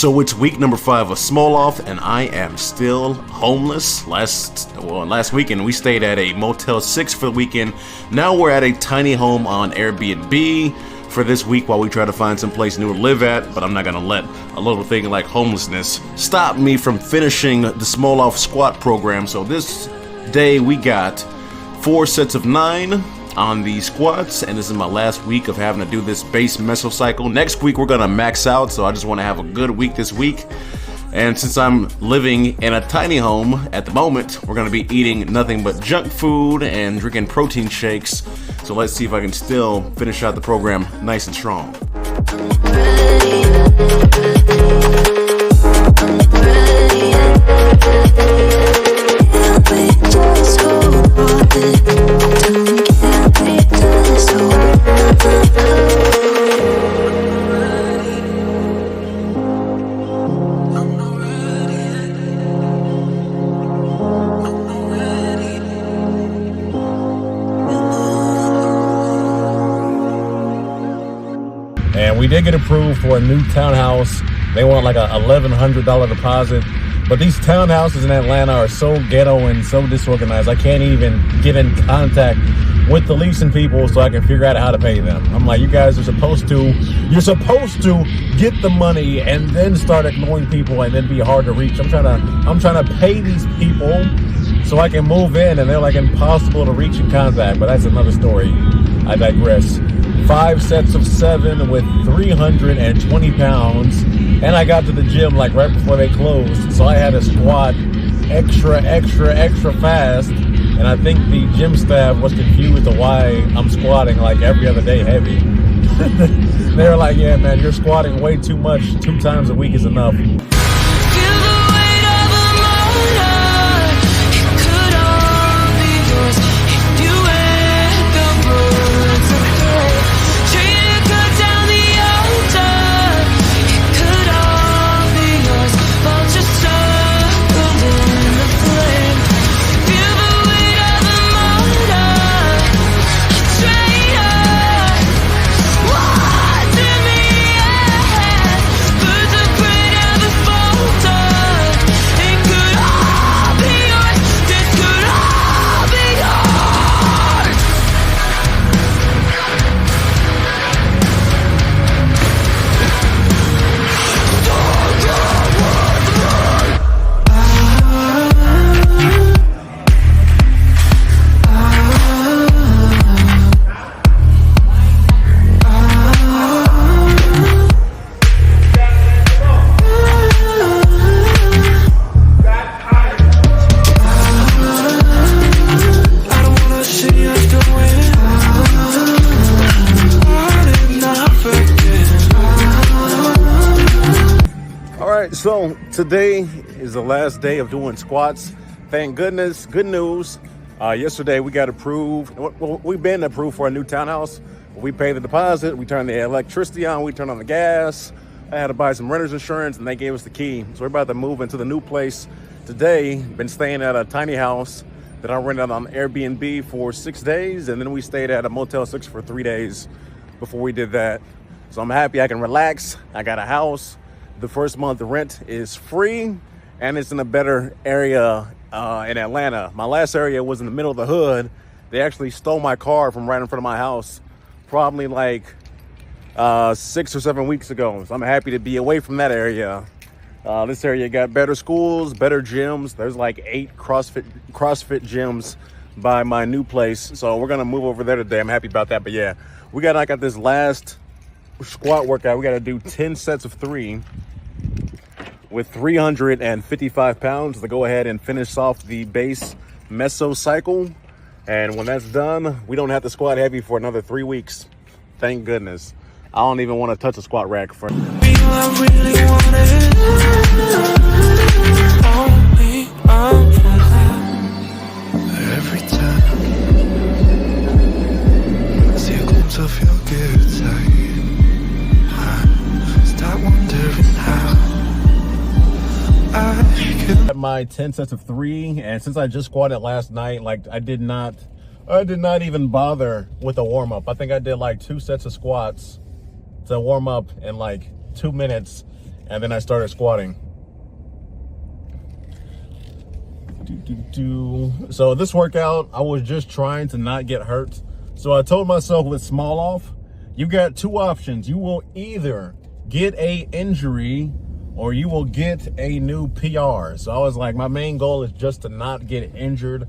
So it's week number 5 of Smolov, and I am still homeless. Last weekend we stayed at a Motel 6 for the weekend. Now we're at a tiny home on Airbnb for this week while we try to find some place new to live at, but I'm not gonna let a little thing like homelessness stop me from finishing the Smolov squat program. So this day we got 4 sets of 9 on the squats, and this is my last week of having to do this base mesocycle. Next week we're gonna max out, so I just want to have a good week this week. And since I'm living in a tiny home at the moment, we're gonna be eating nothing but junk food and drinking protein shakes. So let's see if I can still finish out the program nice and strong. And we did get approved for a new townhouse. They want like a $1,100 deposit. But these townhouses in Atlanta are so ghetto and so disorganized. I can't even get in contact with the leasing people so I can figure out how to pay them. I'm like, you guys are supposed to get the money and then start ignoring people and then be hard to reach. I'm trying to pay these people so I can move in, and they're like impossible to reach and contact. But that's another story. I digress. 5 sets of 7 with 320 pounds, and I got to the gym like right before they closed, so I had to squat extra fast, and I think the gym staff was confused to why I'm squatting like every other day heavy. They were like, yeah man, you're squatting way too much, 2 times a week is enough. So today is the last day of doing squats. Thank goodness. Good news. Yesterday we got approved. Well, we've been approved for a new townhouse. We paid the deposit. We turned the electricity on. We turned on the gas. I had to buy some renter's insurance, and they gave us the key. So we're about to move into the new place today. Been staying at a tiny house that I rented on Airbnb for 6 days, and then we stayed at a Motel 6 for 3 days before we did that. So I'm happy I can relax. I got a house. The first month rent is free, and it's in a better area in Atlanta. My last area was in the middle of the hood. They actually stole my car from right in front of my house probably like 6 or 7 weeks ago. So I'm happy to be away from that area. This area got better schools, better gyms. There's like 8 CrossFit gyms by my new place. So we're gonna move over there today. I'm happy about that. But yeah, I got this last squat workout. We got to do 10 sets of 3 with 355 pounds to go ahead and finish off the base mesocycle. And when that's done, we don't have to squat heavy for another 3 weeks. Thank goodness. I don't even want to touch a squat rack for every time I see a glimpse of your good side. I start wondering how my 10 sets of 3, and since I just squatted last night, like I did not even bother with a warm-up. I think I did like 2 sets of squats to warm up in like 2 minutes, and then I started squatting. So this workout, I was just trying to not get hurt. So I told myself with Smolov, you got two options. You will either get a injury or you will get a new PR. So I was like, my main goal is just to not get injured.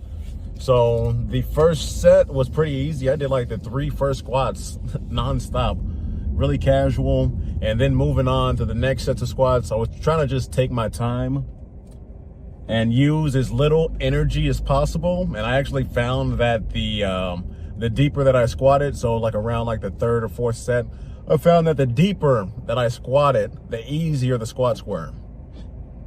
So the first set was pretty easy. I did like the 3 first squats nonstop, really casual. And then moving on to the next sets of squats, I was trying to just take my time and use as little energy as possible. And I actually found that the deeper that I squatted, so like around like the 3rd or 4th set, I found that the deeper that I squatted, the easier the squats were.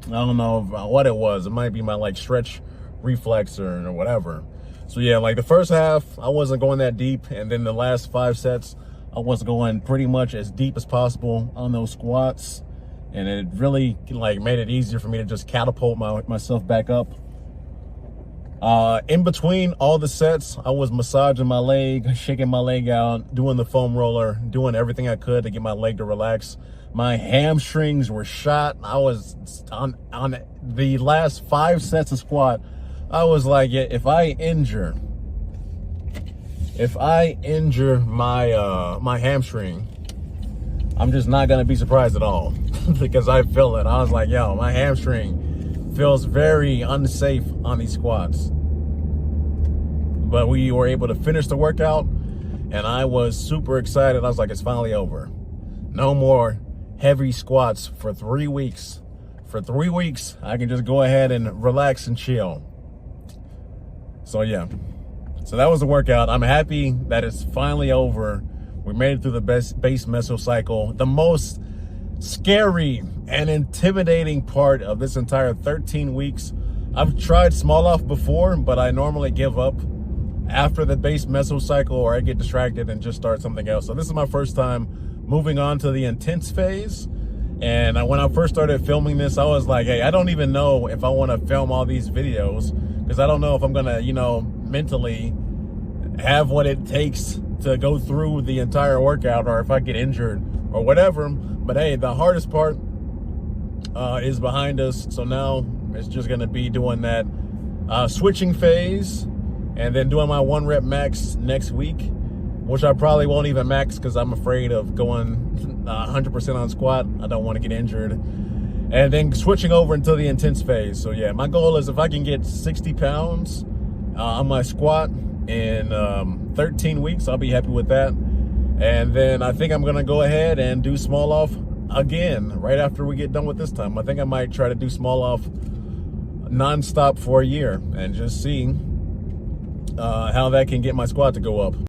I don't know what it was. It might be my like stretch reflex or whatever. So yeah, like the first half, I wasn't going that deep. And then the last 5 sets, I was going pretty much as deep as possible on those squats. And it really like made it easier for me to just catapult myself back up. In between all the sets, I was massaging my leg, shaking my leg out, doing the foam roller, doing everything I could to get my leg to relax. My hamstrings were shot. I was on the last 5 sets of squat. I was like, yeah, if I injure my hamstring, I'm just not gonna be surprised at all because I feel it. I was like, yo, my hamstring feels very unsafe on these squats. But we were able to finish the workout and I was super excited. I was like, it's finally over. No more heavy squats for 3 weeks. For 3 weeks, I can just go ahead and relax and chill. So yeah, so that was the workout. I'm happy that it's finally over. We made it through the base mesocycle. The most scary and intimidating part of this entire 13 weeks. I've tried Smolov before, but I normally give up after the base mesocycle or I get distracted and just start something else. So this is my first time moving on to the intense phase. And when I first started filming this, I was like, hey, I don't even know if I want to film all these videos because I don't know if I'm going to, mentally have what it takes to go through the entire workout or if I get injured or whatever. But hey, the hardest part is behind us. So now it's just going to be doing that switching phase and then doing my 1 rep max next week, which I probably won't even max because I'm afraid of going 100% on squat. I don't want to get injured. And then switching over into the intense phase. So yeah, my goal is if I can get 60 pounds on my squat in 13 weeks, I'll be happy with that. And then I think I'm going to go ahead and do Smolov again right after we get done with this time. I think I might try to do Smolov nonstop for a year and just see how that can get my squat to go up.